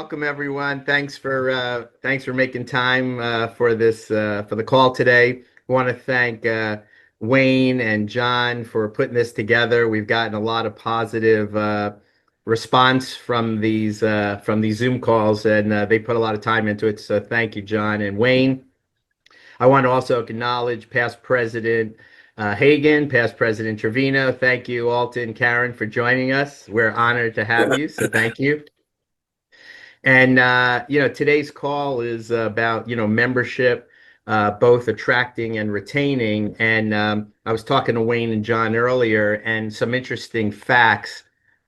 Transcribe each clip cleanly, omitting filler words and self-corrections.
Welcome everyone. Thanks for making time for this for the call today. I want to thank Wayne and John for putting this together. We've gotten a lot of positive response from these Zoom calls, and they put a lot of time into it. So thank you, John and Wayne. I want to also acknowledge past President Hagan, past President Trevino. Thank you, Alton, Karen, for joining us. We're honored to have you. So thank you. And today's call is about membership, both attracting and retaining. And I was talking to Wayne and John earlier, and some interesting facts.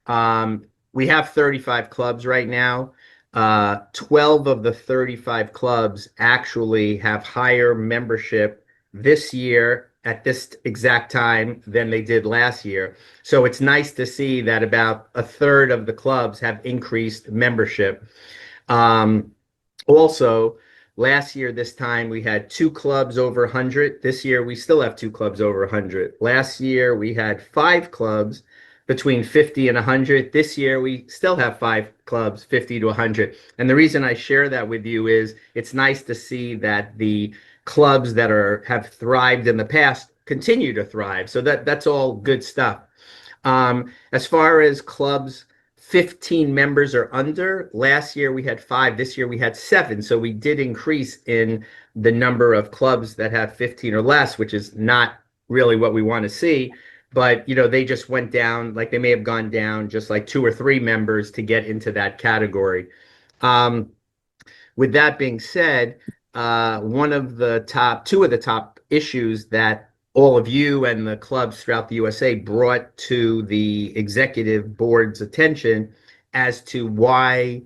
We have 35 clubs right now. 12 of the 35 clubs actually have higher membership this year at this exact time than they did last year. So it's nice to see that about a third of the clubs have increased membership. Um, Also, last year, this time, we had two clubs over 100. This year, we still have two clubs over 100. Last year, we had five clubs between 50 and 100. This year, we still have five clubs, 50 to 100. And the reason I share that with you is it's nice to see that the clubs that have thrived in the past continue to thrive. So that's all good stuff. As far as clubs 15 members or under, last year we had five, this year we had seven. So we did increase in the number of clubs that have 15 or less, which is not really what we want to see. But, they just went down, like they may have gone down just like two or three members to get into that category. Um, with that being said, two of the top issues that all of you and the clubs throughout the USA brought to the executive board's attention as to why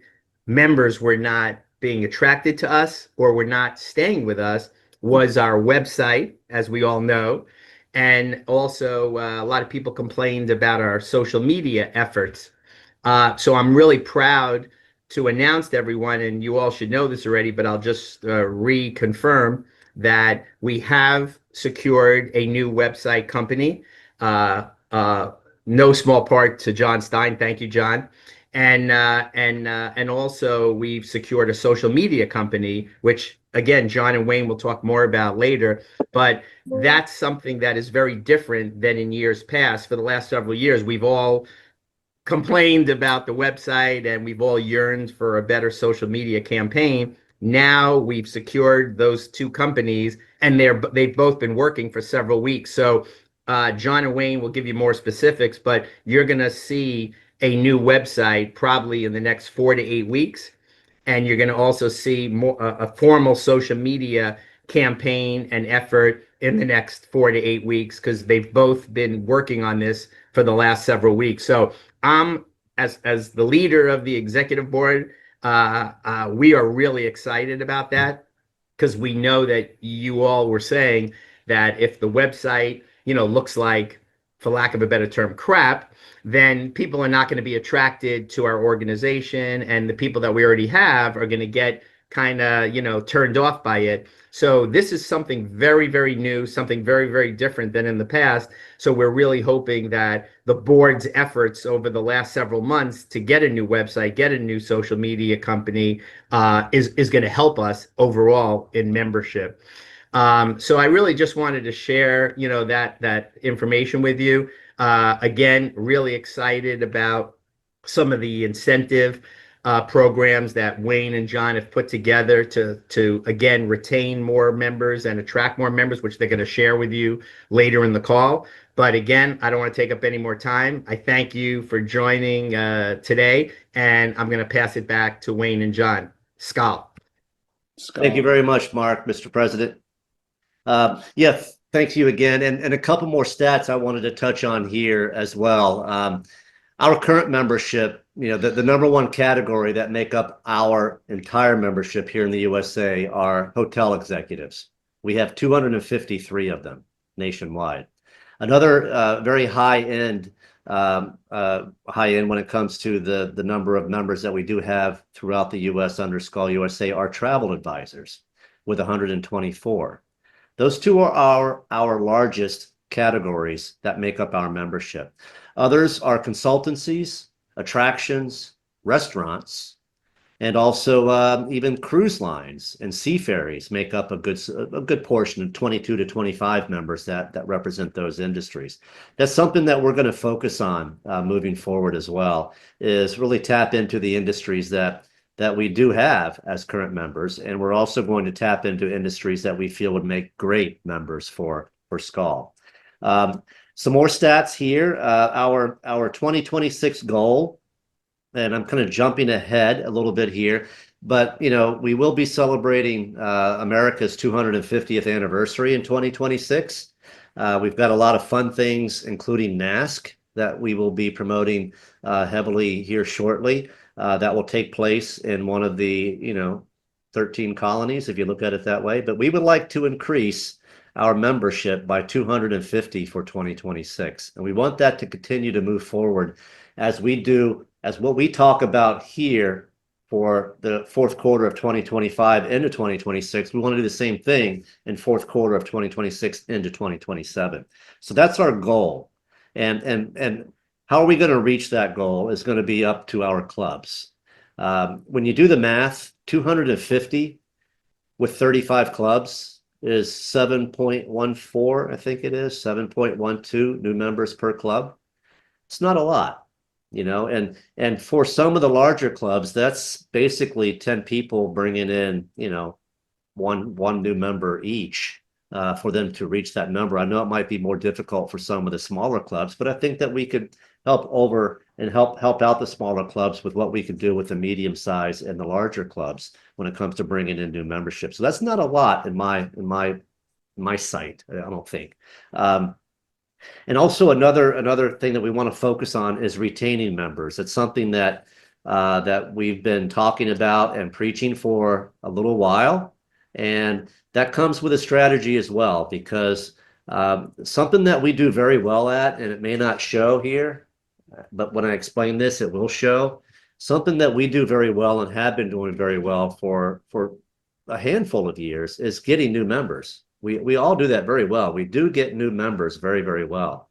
members were not being attracted to us or were not staying with us was our website, as we all know. And also, a lot of people complained about our social media efforts. So I'm really proud to announce to everyone, and you all should know this already, but I'll just reconfirm that we have secured a new website company. Uh, uh, no small part to John Stein. Thank you, John. And also we've secured a social media company, which again, John and Wayne will talk more about later. But that's something that is very different than in years past. For the last several years, we've all complained about the website and we've all yearned for a better social media campaign. Now we've secured those two companies and they've both been working for several weeks. So John and Wayne will give you more specifics, but you're going to see a new website probably in the next 4 to 8 weeks. And you're going to also see a formal social media campaign and effort in the next 4 to 8 weeks because they've both been working on this for the last several weeks. So I'm as the leader of the executive board, we are really excited about that because we know that you all were saying that if the website, looks like, for lack of a better term, crap, then people are not going to be attracted to our organization, and the people that we already have are going to get kind of, turned off by it. So this is something very, very new, something very, very different than in the past. So we're really hoping that the board's efforts over the last several months to get a new website, get a new social media company, is going to help us overall in membership. So I really just wanted to share, that information with you. Again, really excited about some of the incentive programs that Wayne and John have put together to again retain more members and attract more members, which they're going to share with you later in the call. But again, I don't want to take up any more time. I thank you for joining today, and I'm going to pass it back to Wayne and John. Skal. Thank you very much, Mark, Mr. President. Yeah, thanks you again. And a couple more stats I wanted to touch on here as well. Our current membership, the number one category that make up our entire membership here in the USA are hotel executives. We have 253 of them nationwide. Another very high end when it comes to the number of members that we do have throughout the U.S. under Skal USA are travel advisors with 124. Those two are our largest categories that make up our membership. Others are consultancies, attractions, restaurants, and also even cruise lines and seafarries make up a good portion of 22 to 25 members that represent those industries. That's something that we're going to focus on moving forward as well, is really tap into the industries that we do have as current members, and we're also going to tap into industries that we feel would make great members for Skal. Some more stats here. Our 2026 goal, and I'm kind of jumping ahead a little bit here, but we will be celebrating America's 250th anniversary in 2026. We've got a lot of fun things, including NASC, that we will be promoting heavily here shortly. That will take place in one of the 13 colonies, if you look at it that way. But we would like to increase our membership by 250 for 2026, and we want that to continue to move forward as what we talk about here for the fourth quarter of 2025 into 2026. We want to do the same thing in fourth quarter of 2026 into 2027. So that's our goal. And how are we going to reach that goal is going to be up to our clubs. When you do the math, 250 with 35 clubs is 7.14, I think it is, 7.12 new members per club. It's not a lot. And for some of the larger clubs, that's basically 10 people bringing in, one new member each for them to reach that number. I know it might be more difficult for some of the smaller clubs, but I think that we could help out the smaller clubs with what we could do with the medium size and the larger clubs when it comes to bringing in new membership. So that's not a lot in my sight, I don't think. And also another thing that we want to focus on is retaining members. It's something that we've been talking about and preaching for a little while, and that comes with a strategy as well, because something that we do very well at, and it may not show here, but when I explain this, it will show. Something that we do very well and have been doing very well for a handful of years is getting new members. We all do that very well. We do get new members very, very well.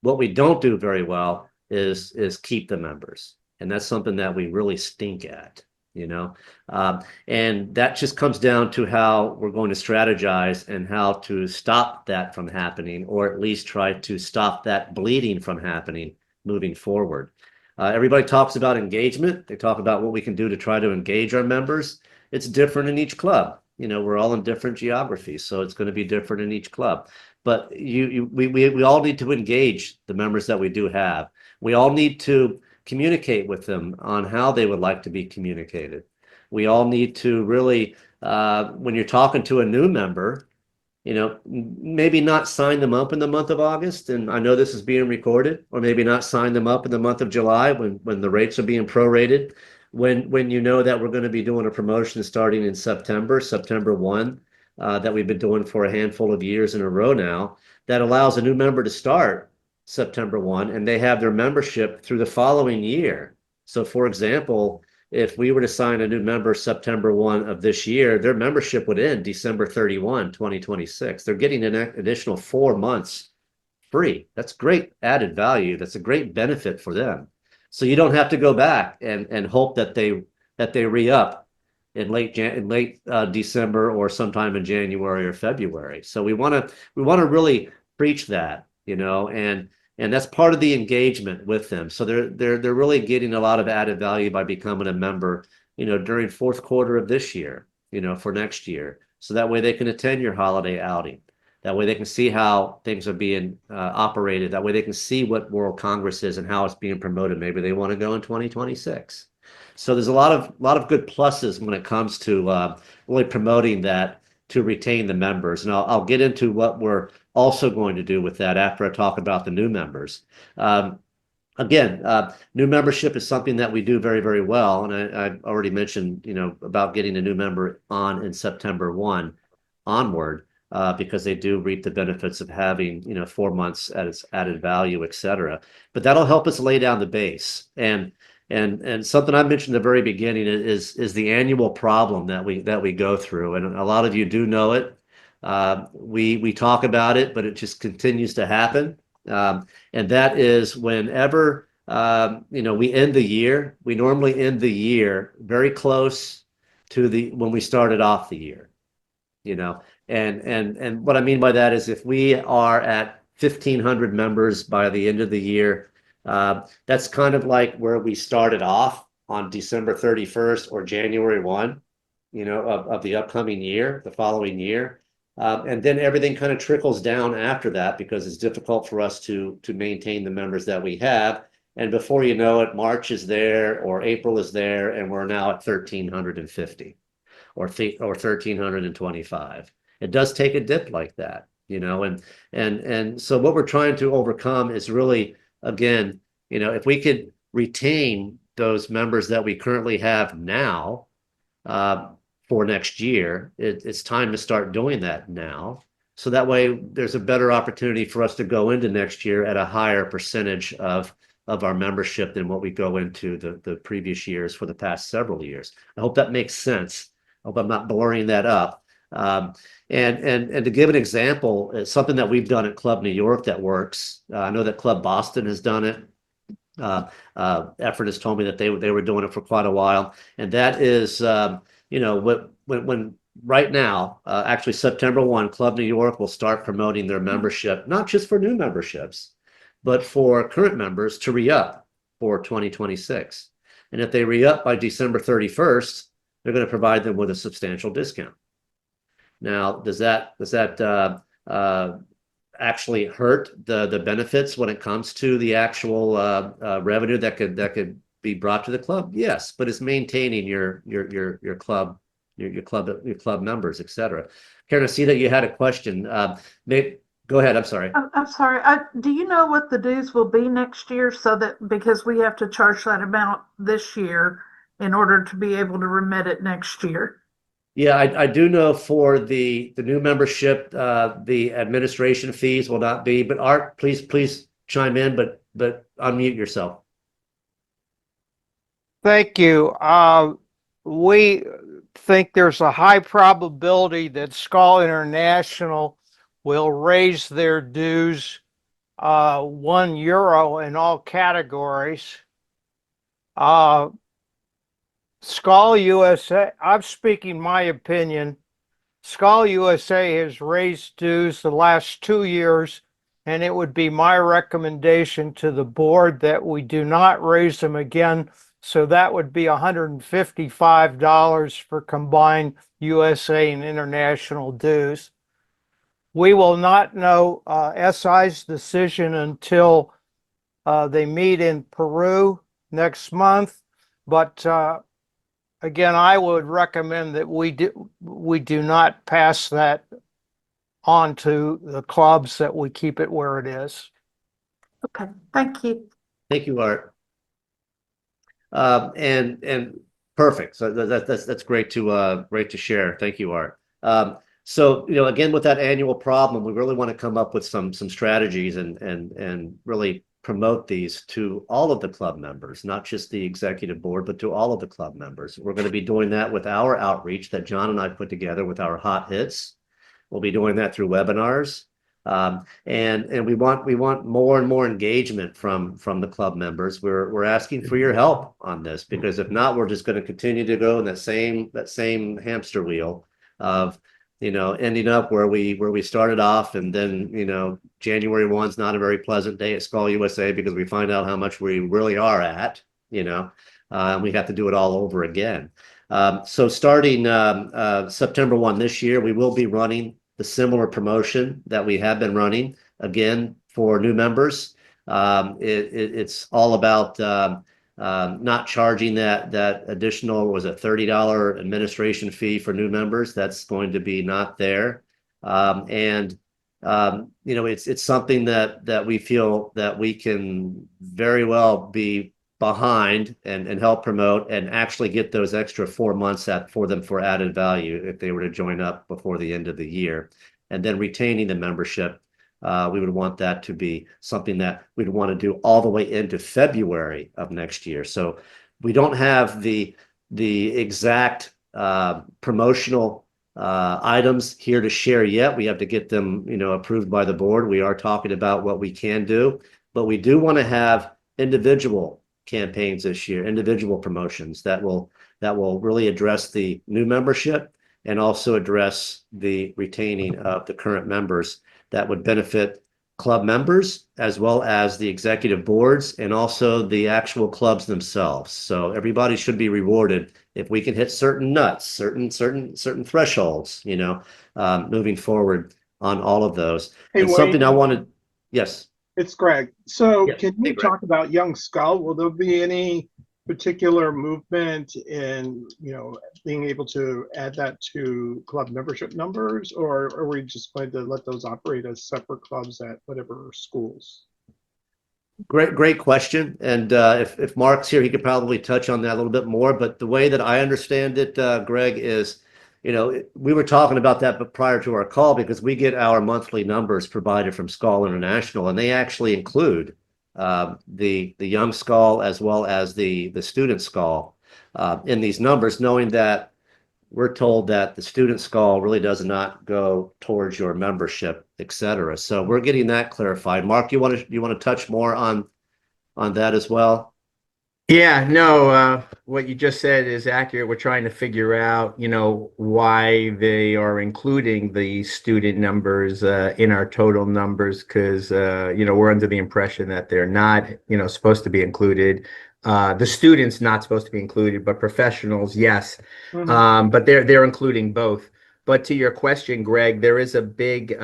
What we don't do very well is keep the members. And that's something that we really stink at, and that just comes down to how we're going to strategize and how to stop that from happening, or at least try to stop that bleeding from happening moving forward. Everybody talks about engagement. They talk about what we can do to try to engage our members. It's different in each club. We're all in different geographies, so it's going to be different in each club. But we all need to engage the members that we do have. We all need to communicate with them on how they would like to be communicated. We all need to really, when you're talking to a new member, maybe not sign them up in the month of August, and I know this is being recorded, or maybe not sign them up in the month of July when the rates are being prorated. When you know that we're going to be doing a promotion starting in September 1, that we've been doing for a handful of years in a row now, that allows a new member to start September 1, and they have their membership through the following year. So for example, if we were to sign a new member September 1 of this year, their membership would end December 31, 2026. They're getting an additional 4 months free. That's great added value. That's a great benefit for them. So you don't have to go back and hope that they re-up in late December or sometime in January or February. So we want to really preach that, and that's part of the engagement with them. So they're really getting a lot of added value by becoming a member, during fourth quarter of this year, for next year. So that way they can attend your holiday outing. That way they can see how things are being operated. That way they can see what World Congress is and how it's being promoted. Maybe they want to go in 2026. So there's a lot of good pluses when it comes to really promoting that to retain the members. And I'll get into what we're also going to do with that after I talk about the new members. Again, new membership is something that we do very, very well. And I already mentioned, about getting a new member on in September 1 onward. because they do reap the benefits of having, 4 months at its added value, et cetera. But that'll help us lay down the base. And something I mentioned at the very beginning is the annual problem that we go through, and a lot of you do know it. We talk about it, but it just continues to happen. And that is whenever we end the year, we normally end the year very close to when we started off the year. And what I mean by that is if we are at 1,500 members by the end of the year, that's kind of like where we started off on December 31st or January 1, of the upcoming year, the following year. And then everything kind of trickles down after that because it's difficult for us to maintain the members that we have. And before you know it, March is there or April is there, and we're now at 1,350 or 1,325. It does take a dip like that, and so what we're trying to overcome is really, again, if we could retain those members that we currently have now, for next year, it's time to start doing that now. So that way there's a better opportunity for us to go into next year at a higher percentage of our membership than what we go into the previous years for the past several years. I hope that makes sense. I hope I'm not blurring that up. And to give an example, it's something that we've done at Club New York that works. I know that Club Boston has done it. Effort has told me that they were doing it for quite a while, and that is, when right now, actually September 1, Club New York will start promoting their membership, not just for new memberships, but for current members to re-up for 2026. And if they re-up by December 31st, they're going to provide them with a substantial discount. Now, does that actually hurt the benefits when it comes to the actual revenue that could be brought to the club? Yes, but it's maintaining your club members, et cetera. Karen, I see that you had a question. Go ahead. I'm sorry. I'm sorry. Do you know what the dues will be next year? So that because we have to charge that amount this year in order to be able to remit it next year. Yeah, I do know for the new membership, the administration fees will not be. But Art, please chime in, but unmute yourself. Thank you. We think there's a high probability that Skal International will raise their dues €1 in all categories. Skal USA, I'm speaking my opinion. Skal USA has raised dues the last 2 years, and it would be my recommendation to the board that we do not raise them again. So that would be $155 for combined USA and international dues. We will not know SI's decision until they meet in Peru next month. But again, I would recommend that we do not pass that on to the clubs, that we keep it where it is. Okay, thank you. Thank you, Art. And perfect. So that's great to share. Thank you, Art. So again, with that annual problem, we really want to come up with some strategies and really promote these to all of the club members, not just the executive board, but to all of the club members. We're going to be doing that with our outreach that John and I put together with our hot hits. We'll be doing that through webinars. And we want more and more engagement from the club members. We're asking for your help on this, because if not, we're just going to continue to go in that same hamster wheel of ending up where we started off, and then January 1's not a very pleasant day at Skal USA because we find out how much we really are at, and we have to do it all over again. So starting September 1 this year, we will be running the similar promotion that we have been running again for new members. It's all about not charging that additional, was it $30 administration fee for new members? That's going to be not there. And it's something that we feel that we can very well be behind and help promote and actually get those extra 4 months for them for added value if they were to join up before the end of the year. and then retaining the membership. We would want that to be something that we'd want to do all the way into February of next year. So we don't have the exact promotional items here to share yet. We have to get them, approved by the board. We are talking about what we can do, but we do want to have individual campaigns this year, individual promotions that will really address the new membership and also address the retaining of the current members that would benefit club members as well as the executive boards and also the actual clubs themselves. So everybody should be rewarded if we can hit certain nuts, certain thresholds, moving forward on all of those. Hey, and Wayne, something I wanted, yes. it's Greg. So Yeah, can hey, you Greg. talk about Young Skull? Will there be any particular movement in, being able to add that to club membership numbers, or are we just going to let those operate as separate clubs at whatever schools? Great question. And if Mark's here, he could probably touch on that a little bit more. But the way that I understand it, Greg, is, we were talking about that prior to our call because we get our monthly numbers provided from Skal International, and they actually include the young Skal as well as the student Skal in these numbers, knowing that we're told that the student Skal really does not go towards your membership, et cetera. So we're getting that clarified. Mark, you want to touch more on that as well? Yeah, no, what you just said is accurate. We're trying to figure out, why they are including the student numbers in our total numbers, because, we're under the impression that they're not, supposed to be included. The students not supposed to be included, but professionals, yes. But they're including both. But to your question, Greg, there is a big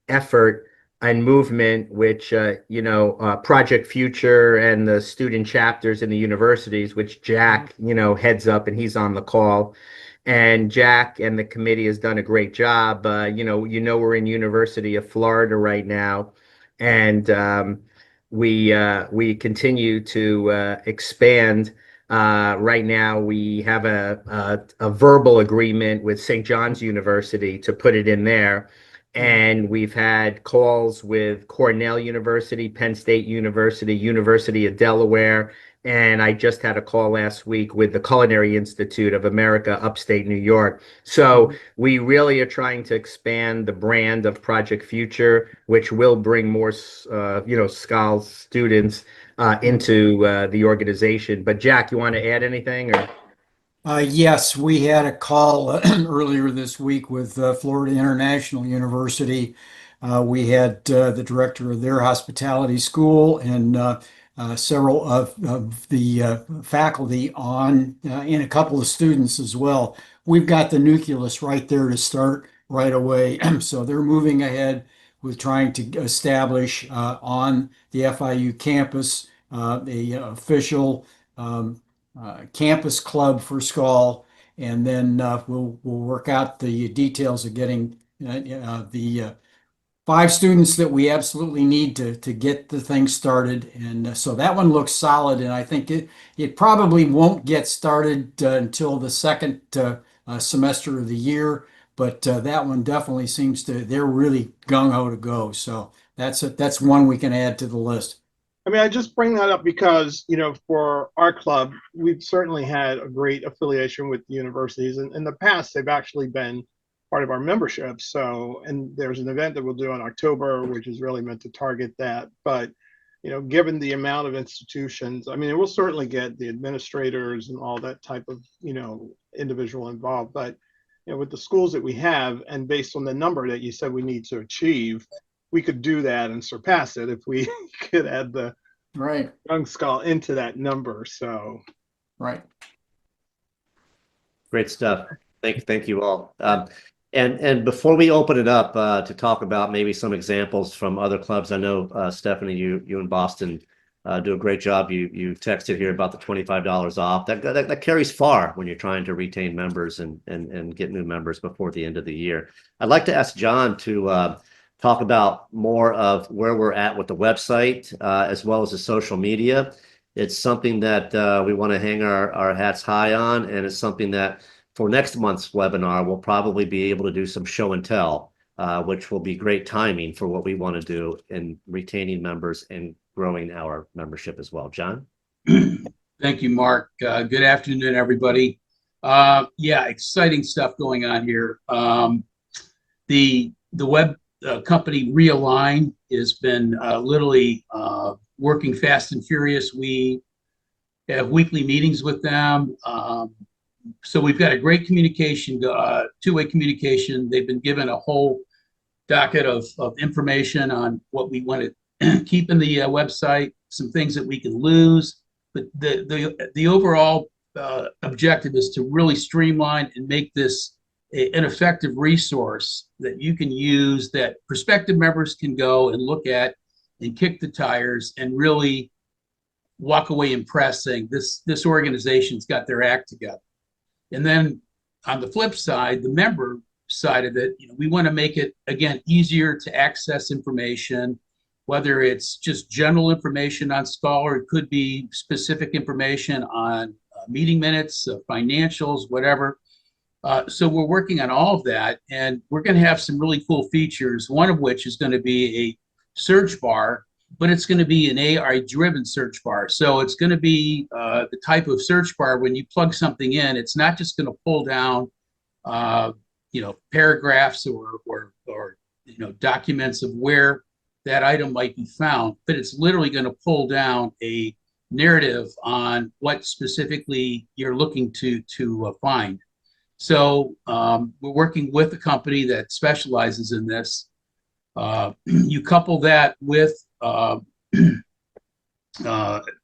effort and movement, which, Project Future and the student chapters in the universities, which Jack, heads up, and he's on the call. And Jack and the committee has done a great job. We're in University of Florida right now, and we continue to expand. Right now, we have a verbal agreement with St. John's University to put it in there. And we've had calls with Cornell University, Penn State University, University of Delaware, and I just had a call last week with the Culinary Institute of America, upstate New York. So we really are trying to expand the brand of Project Future, which will bring more, Skal students into the organization. But Jack, you want to add anything? Or? Yes, we had a call earlier this week with Florida International University. We had the director of their hospitality school and several of the faculty on, and a couple of students as well. We've got the nucleus right there to start right away. So they're moving ahead with trying to establish on the FIU campus the official campus club for Skal, and then we'll work out the details of getting the 5 students that we absolutely need to get the thing started. And so that one looks solid, and I think it probably won't get started until the second semester of the year. But that one definitely they're really gung-ho to go. So that's one we can add to the list. I mean, I just bring that up because, for our club, we've certainly had a great affiliation with the universities. And in the past, they've actually been part of our membership. So, and there's an event that we'll do in October, which is really meant to target that. But, given the amount of institutions, I mean, it will certainly get the administrators and all that type of, individual involved. But, with the schools that we have, and based on the number that you said we need to achieve, we could do that and surpass it if we could add the young Skal into that number. So, right. Great stuff. Thank you all. And before we open it up to talk about maybe some examples from other clubs, I know Stephanie, you in Boston do a great job. You texted here about the $25 off. That carries far when you're trying to retain members and get new members before the end of the year. I'd like to ask John to talk about more of where we're at with the website as well as the social media. It's something that we want to hang our hats high on, and it's something that for next month's webinar, we'll probably be able to do some show and tell which will be great timing for what we want to do in retaining members and growing our membership as well. John? Thank you, Mark. Good afternoon, everybody. Yeah, exciting stuff going on here. The web company Realign has been literally working fast and furious. We have weekly meetings with them. So we've got a great communication, two-way communication. They've been given a whole docket of information on what we want to keep in the website, some things that we can lose. But the overall objective is to really streamline and make this an effective resource that you can use, that prospective members can go and look at and kick the tires and really walk away impressed, saying this organization's got their act together. And then on the flip side, the member side of it, we want to make it, again, easier to access information, whether it's just general information on Skal, or it could be specific information on meeting minutes, financials, whatever. So we're working on all of that, and we're going to have some really cool features, one of which is going to be a search bar, but it's going to be an AI-driven search bar. So it's going to be the type of search bar when you plug something in, it's not just going to pull down, paragraphs or documents of where that item might be found, but it's literally going to pull down a narrative on what specifically you're looking to find. So we're working with a company that specializes in this. You couple that with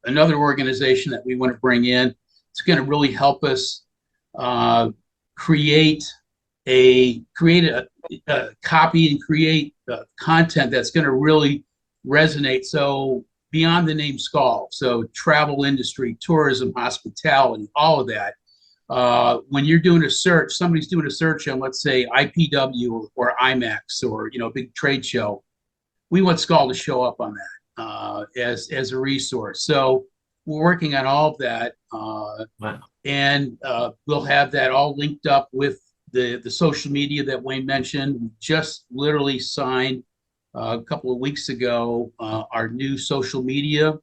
another organization that we want to bring in. It's going to really help us create a copy and create content that's going to really resonate. So beyond the name Skal, so travel industry, tourism, hospitality, all of that. When you're doing a search, somebody's doing a search on, let's say, IPW or IMAX or a big trade show, we want Skal to show up on that as a resource. So we're working on all of that, Wow. and we'll have that all linked up with the social media that Wayne mentioned. We just literally signed a couple of weeks ago our new social media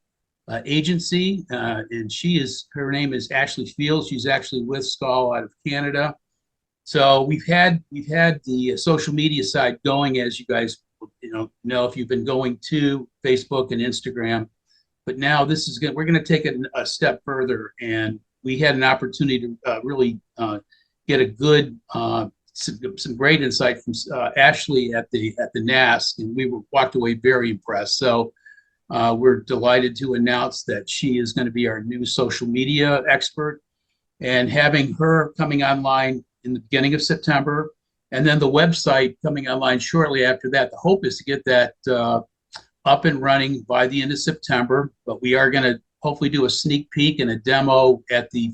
agency, and her name is Ashley Fields. She's actually with Skal out of Canada. So we've had the social media side going, as you guys know if you've been going to Facebook and Instagram. But now we're going to take it a step further, and we had an opportunity to really get a good some great insight from Ashley at the NASC, and we walked away very impressed. So we're delighted to announce that she is going to be our new social media expert, and having her coming online in the beginning of September, and then the website coming online shortly after that. The hope is to get that up and running by the end of September, but we are going to hopefully do a sneak peek and a demo at the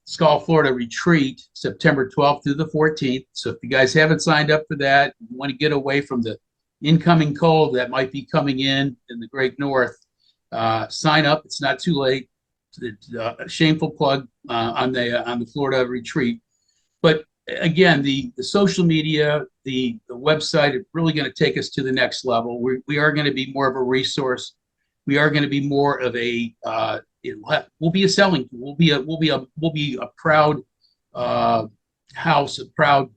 Skal Florida retreat, September 12th through the 14th. So if you guys haven't signed up for that, you want to get away from the incoming cold that might be coming in the Great North, sign up. It's not too late. It's a shameful plug on the Florida retreat. But again, the social media, the website is really going to take us to the next level. We are going to be more of a resource. We are going to be more of a we'll be a selling tool. We'll be a proud house, a proud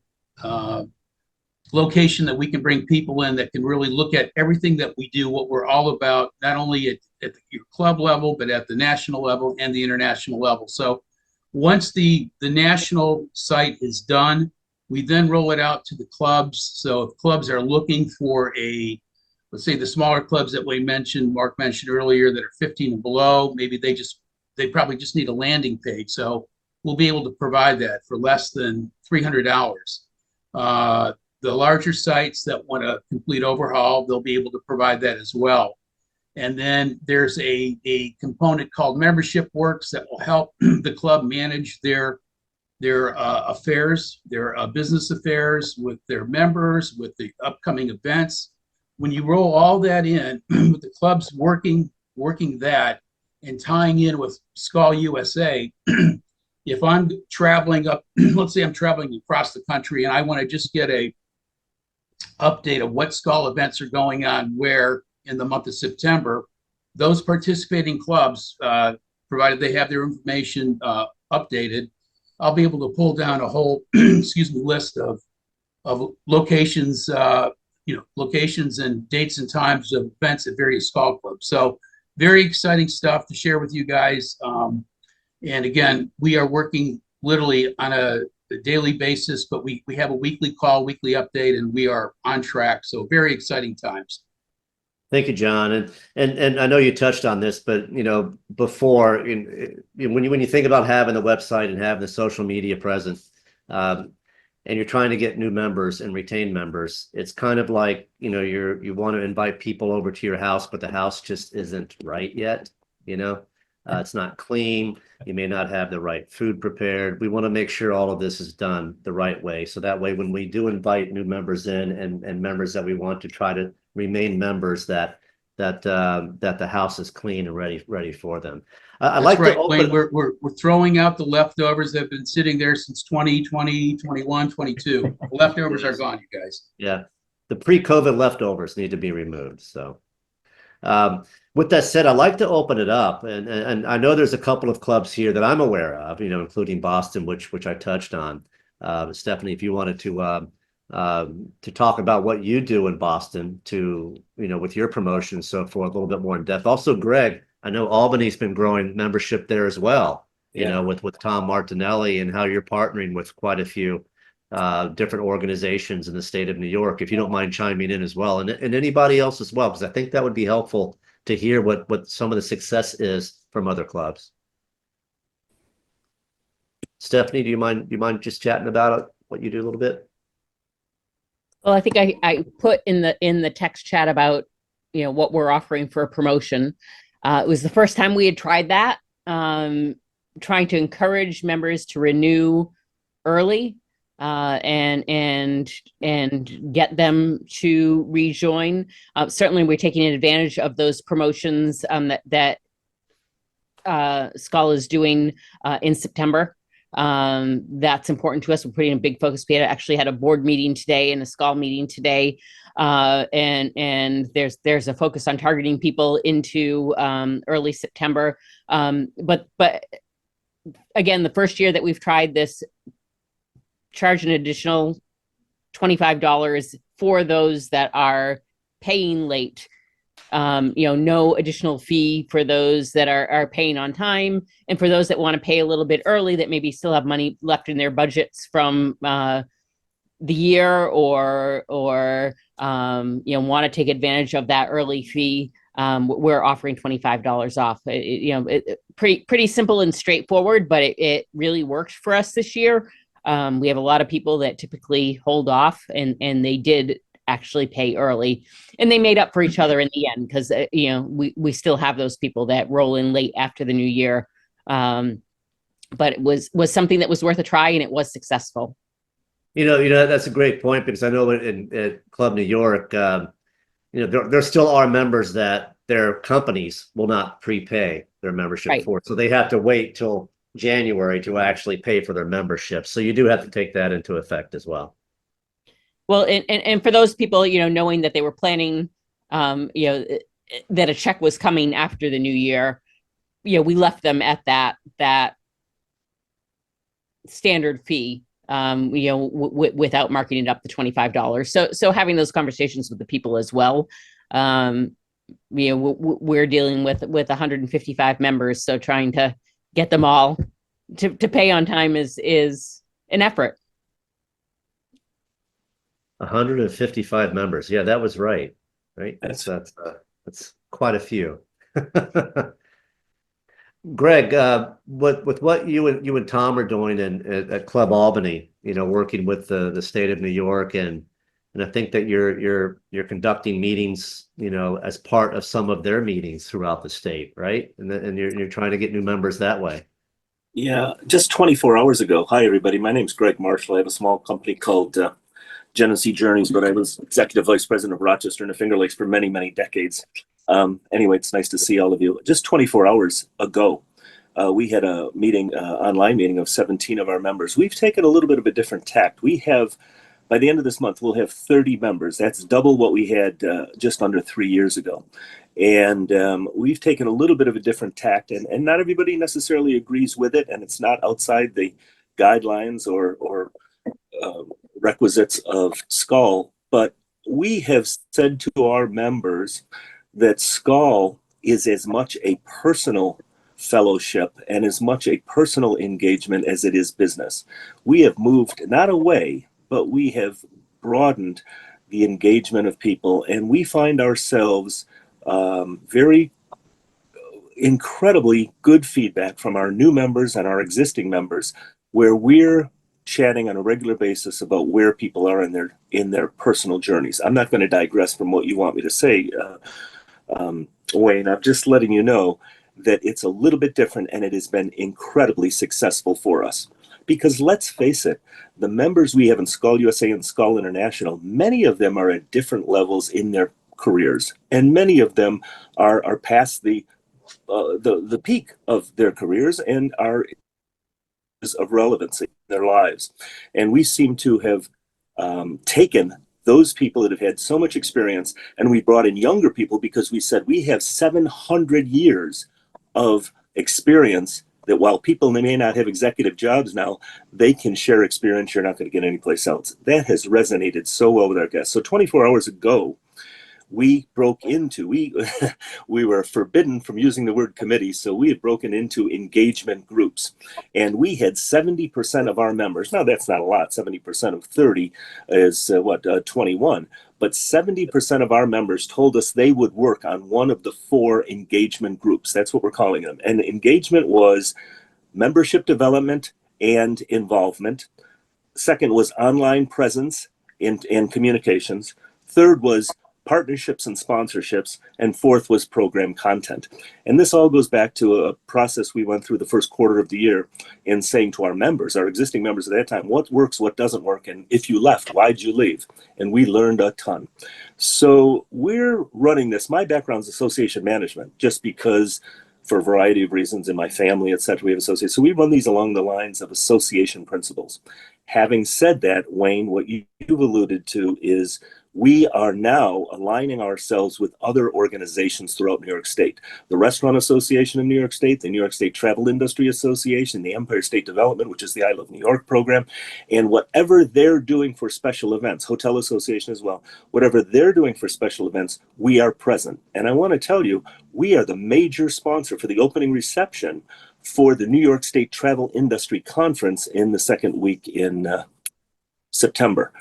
location that we can bring people in that can really look at everything that we do, what we're all about, not only at your club level, but at the national level and the international level. So once the national site is done, we then roll it out to the clubs. So if clubs are looking for let's say the smaller clubs that Mark mentioned earlier, that are 15 and below, maybe they probably just need a landing page. So we'll be able to provide that for less than $300. The larger sites that want a complete overhaul, they'll be able to provide that as well. And then there's a component called Membership Works that will help the club manage their affairs, their business affairs with their members, with the upcoming events. When you roll all that in, with the clubs working that and tying in with Skal USA, if I'm traveling up, let's say I'm traveling across the country and I want to just get a update of what Skal events are going on where in the month of September. Those participating clubs, provided they have their information updated, I'll be able to pull down a whole excuse me, list of locations, locations and dates and times of events at various Skal clubs. So very exciting stuff to share with you guys. And again, we are working literally on a daily basis, but we have a weekly call, weekly update, and we are on track. So very exciting times. Thank you, John. And I know you touched on this, but before, when you think about having the website and having the social media presence, and you're trying to get new members and retain members, it's kind of like you want to invite people over to your house, but the house just isn't right yet. It's not clean. You may not have the right food prepared. We want to make sure all of this is done the right way, so that way when we do invite new members in and members that we want to try to remain members, that the house is clean and ready for them. I'd like right, to open. Wayne, we're throwing out the leftovers that have been sitting there since 2020, 21, 22. The leftovers are gone, you guys. Yeah, the pre-COVID leftovers need to be removed. So with that said, I'd like to open it up, and I know there's a couple of clubs here that I'm aware of, including Boston, which I touched on. Stephanie, if you wanted to talk about what you do in Boston with your promotion and so forth, a little bit more in depth. Also, Greg, I know Albany's been growing membership there as well, with Tom Martinelli, and how you're partnering with quite a few different organizations in the state of New York. If you don't mind chiming in as well, and anybody else as well, because I think that would be helpful to hear what some of the success is from other clubs. Stephanie, do you mind just chatting about what you do a little bit? Well, I think I put in the text chat about what we're offering for a promotion. It was the first time we had tried that, trying to encourage members to renew early and get them to rejoin. Certainly, we're taking advantage of those promotions that Skal is doing in September. That's important to us. We're putting a big focus. We actually had a board meeting today and a Skal meeting today. And there's a focus on targeting people into early September. But again, the first year that we've tried this, charge an additional $25 for those that are paying late. No additional fee for those that are paying on time, and for those that want to pay a little bit early that maybe still have money left in their budgets from the year, or want to take advantage of that early fee. We're offering $25 off. Pretty simple and straightforward, but it really worked for us this year. We have a lot of people that typically hold off, and they did actually pay early, and they made up for each other in the end, because we still have those people that roll in late after the new year. But it was something that was worth a try, and it was successful. That's a great point, because I know at Club New York, there still are members that their companies will not prepay their membership for, so they have to wait till January to actually pay for their membership. So you do have to take that into effect as well. Well, and for those people, knowing that they were planning, that a check was coming after the new year, we left them at that standard fee, without marking it up to $25. So having those conversations with the people as well. We're dealing with 155 members, so trying to get them all to pay on time is an effort. 155 members. Yeah, that was right. That's quite a few. Greg, with what you and Tom are doing at Club Albany, working with the state of New York, and I think that you're conducting meetings, as part of some of their meetings throughout the state, right? And you're trying to get new members that way. Yeah, just 24 hours ago. Hi, everybody. My name's Greg Marshall. I have a small company called Genesee Journeys, but I was executive vice president of Rochester and the Finger Lakes for many, many decades. Anyway, it's nice to see all of you. Just 24 hours ago, we had a meeting, online meeting of 17 of our members. We've taken a little bit of a different tact. We have by the end of this month, we'll have 30 members. That's double what we had just under 3 years ago. And we've taken a little bit of a different tact, and not everybody necessarily agrees with it, and it's not outside the guidelines or requisites of Skal, but we have said to our members that Skal is as much a personal fellowship and as much a personal engagement as it is business. We have moved not away, but we have broadened the engagement of people, and we find ourselves very incredibly good feedback from our new members and our existing members, where we're chatting on a regular basis about where people are in their personal journeys. I'm not going to digress from what you want me to say, Wayne. I'm just letting you know that it's a little bit different, and it has been incredibly successful for us. Because let's face it, the members we have in Skal USA and Skal International, many of them are at different levels in their careers, and many of them are past the peak of their careers and are of relevancy in their lives. And we seem to have taken those people that have had so much experience, and we brought in younger people because we said we have 700 years of experience, that while people may not have executive jobs now, they can share experience you're not going to get anyplace else. That has resonated so well with our guests. So 24 hours ago, we broke into, we were forbidden from using the word committee, so we had broken into engagement groups. And we had 70% of our members, now that's not a lot, 70% of 30 is 21, but 70% of our members told us they would work on one of the 4 engagement groups. That's what we're calling them. And engagement was membership development and involvement. Second was online presence and communications. Third was partnerships and sponsorships, and fourth was program content. And this all goes back to a process we went through the first quarter of the year in saying to our members, our existing members at that time, what works, what doesn't work, and if you left, why'd you leave? And we learned a ton. So we're running this. My background's association management, just because for a variety of reasons in my family, et cetera, we have associates. So we run these along the lines of association principles. Having said that, Wayne, what you've alluded to is we are now aligning ourselves with other organizations throughout New York State. The Restaurant Association of New York State, the New York State Travel Industry Association, the Empire State Development, which is the I Love New York program, and whatever they're doing for special events, Hotel Association as well, whatever they're doing for special events, we are present. And I want to tell you, we are the major sponsor for the opening reception for the New York State Travel Industry Conference in the second week in September.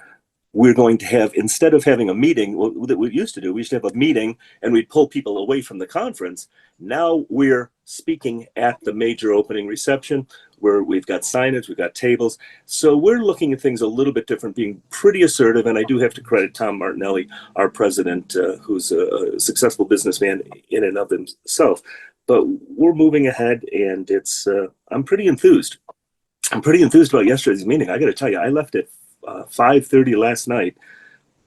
We're going to have, instead of having a meeting that we used to do, we used to have a meeting and we'd pull people away from the conference. Now we're speaking at the major opening reception where we've got signage, we've got tables. So we're looking at things a little bit different, being pretty assertive. And I do have to credit Tom Martinelli, our president, who's a successful businessman in and of himself. But we're moving ahead, and it's, I'm pretty enthused. I'm pretty enthused about yesterday's meeting. I got to tell you, I left at 5:30 last night,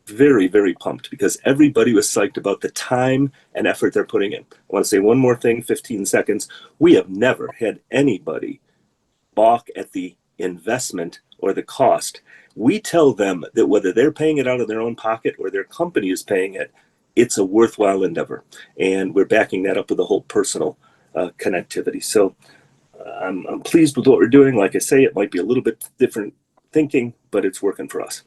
very, very pumped, because everybody was psyched about the time and effort they're putting in. I want to say one more thing, 15 seconds. We have never had anybody balk at the investment or the cost. We tell them that whether they're paying it out of their own pocket or their company is paying it, it's a worthwhile endeavor. And we're backing that up with a whole personal connectivity. So I'm pleased with what we're doing. Like I say, it might be a little bit different thinking, but it's working for us.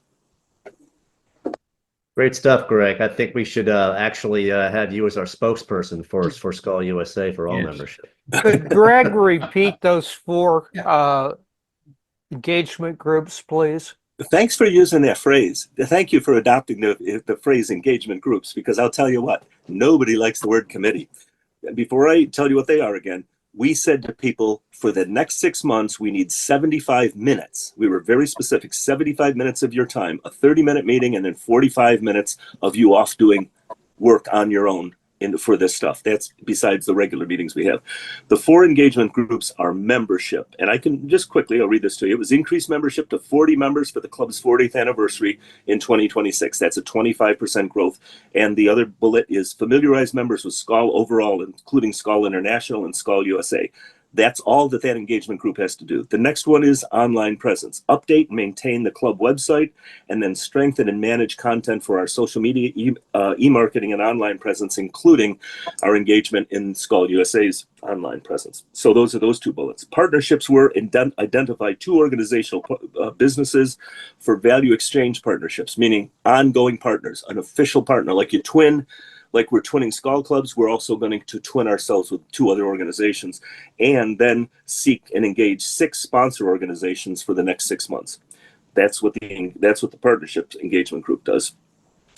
Great stuff, Greg. I think we should actually have you as our spokesperson for Skal USA for all membership. Could Greg repeat those 4 engagement groups, please? Thanks for using that phrase. Thank you for adopting the phrase engagement groups, because I'll tell you what, nobody likes the word committee. Before I tell you what they are again, we said to people, for the next 6 months, we need 75 minutes. We were very specific, 75 minutes of your time, a 30-minute meeting, and then 45 minutes of you off doing work on your own for this stuff. That's besides the regular meetings we have. The 4 engagement groups are membership. And I can just quickly, I'll read this to you. It was increased membership to 40 members for the club's 40th anniversary in 2026. That's a 25% growth. And the other bullet is familiarize members with Skal overall, including Skal International and Skal USA. That's all that engagement group has to do. The next one is online presence. Update and maintain the club website, and then strengthen and manage content for our social media, e-marketing, and online presence, including our engagement in Skal USA's online presence. So those are those two bullets. Partnerships were identify two organizational businesses for value exchange partnerships, meaning ongoing partners, an official partner, like you twin. Like we're twinning Skal clubs, we're also going to twin ourselves with two other organizations, and then seek and engage 6 sponsor organizations for the next 6 months. That's what the partnership engagement group does.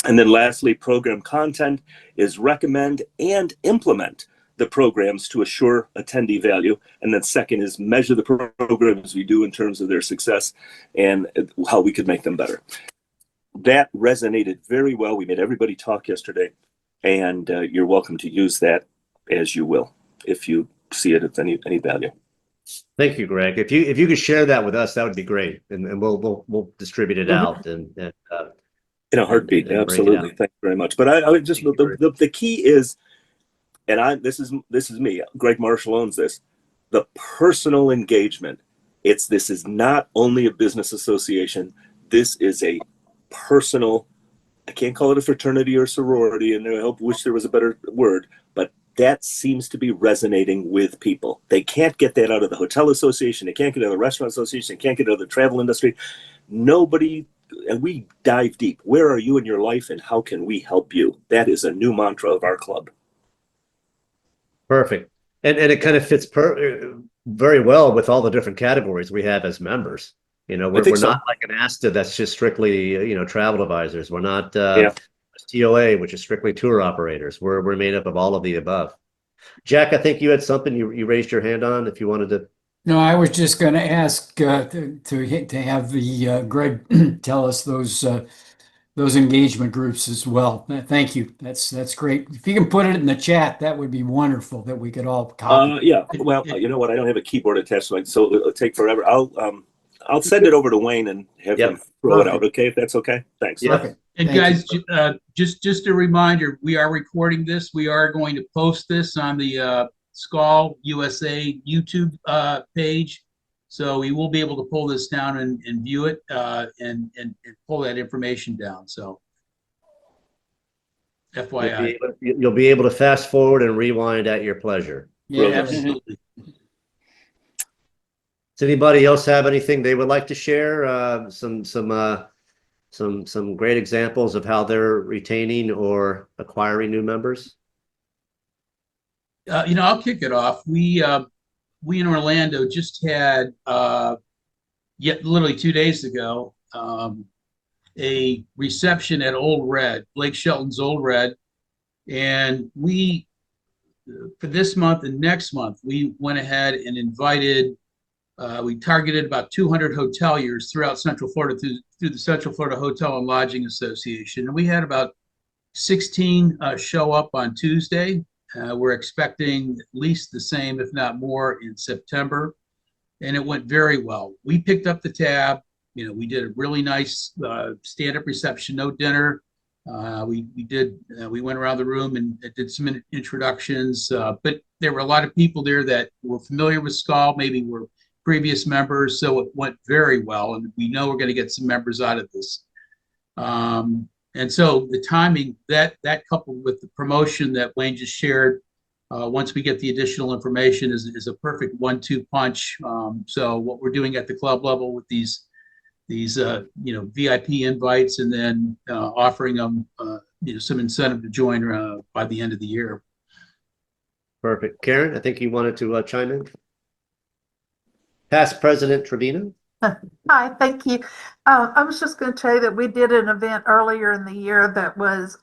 And then lastly, program content is recommend and implement the programs to assure attendee value. And then second is measure the programs we do in terms of their success and how we could make them better. That resonated very well. We made everybody talk yesterday. And you're welcome to use that as you will, if you see it as any value. Thank you, Greg. If you could share that with us, that would be great, and we'll distribute it out and in a heartbeat. Absolutely, thank you very much. But I would just the key is, and this is me. Greg Marshall owns this. The personal engagement. This is not only a business association. This is a personal. I can't call it a fraternity or sorority, and I wish there was a better word, but that seems to be resonating with people. They can't get that out of the hotel association. They can't get it out of the restaurant association. They can't get it out of the travel industry. Nobody, and we dive deep. Where are you in your life, and how can we help you? That is a new mantra of our club. Perfect. And it kind of fits very well with all the different categories we have as members. You know, we're not like an ASTA that's just strictly, travel advisors. We're not TOA, which is strictly tour operators. We're made up of all of the above. Jack, I think you had something you raised your hand on if you wanted to. No, I was just going to ask to have the Greg tell us those engagement groups as well. Thank you. That's great. If you can put it in the chat, that would be wonderful. That we could all copy. Yeah. Well, you know what? I don't have a keyboard attached to it, so it'll take forever. I'll send it over to Wayne and have him throw it out. Okay, if that's okay. Thanks. Perfect. And Thank guys, just a reminder, we are recording this. We are going to post this on the Skal USA YouTube page. So we will be able to pull this down and view it and pull that information down. So FYI. You'll be able to fast forward and rewind at your pleasure. Yeah, Absolutely. Does anybody else have anything they would like to share? Some great examples of how they're retaining or acquiring new members? I'll kick it off. We in Orlando just had literally 2 days ago a reception at Old Red, Blake Shelton's Old Red, and we for this month and next month we went ahead and invited. We targeted about 200 hoteliers throughout Central Florida through the Central Florida Hotel and Lodging Association. And we had about 16 show up on Tuesday. We're expecting at least the same, if not more, in September. And it went very well. We picked up the tab. We did a really nice stand-up reception, no dinner. We went around the room and did some introductions. But there were a lot of people there that were familiar with Skal, maybe were previous members, so it went very well, and we know we're going to get some members out of this. And so the timing, that coupled with the promotion that Wayne just shared, once we get the additional information, is a perfect 1-2 punch. So what we're doing at the club level with these VIP invites, and then offering them some incentive to join by the end of the year. Perfect. Karen, I think you wanted to chime in. Past President Trevino. Hi, thank you. I was just going to tell you that we did an event earlier in the year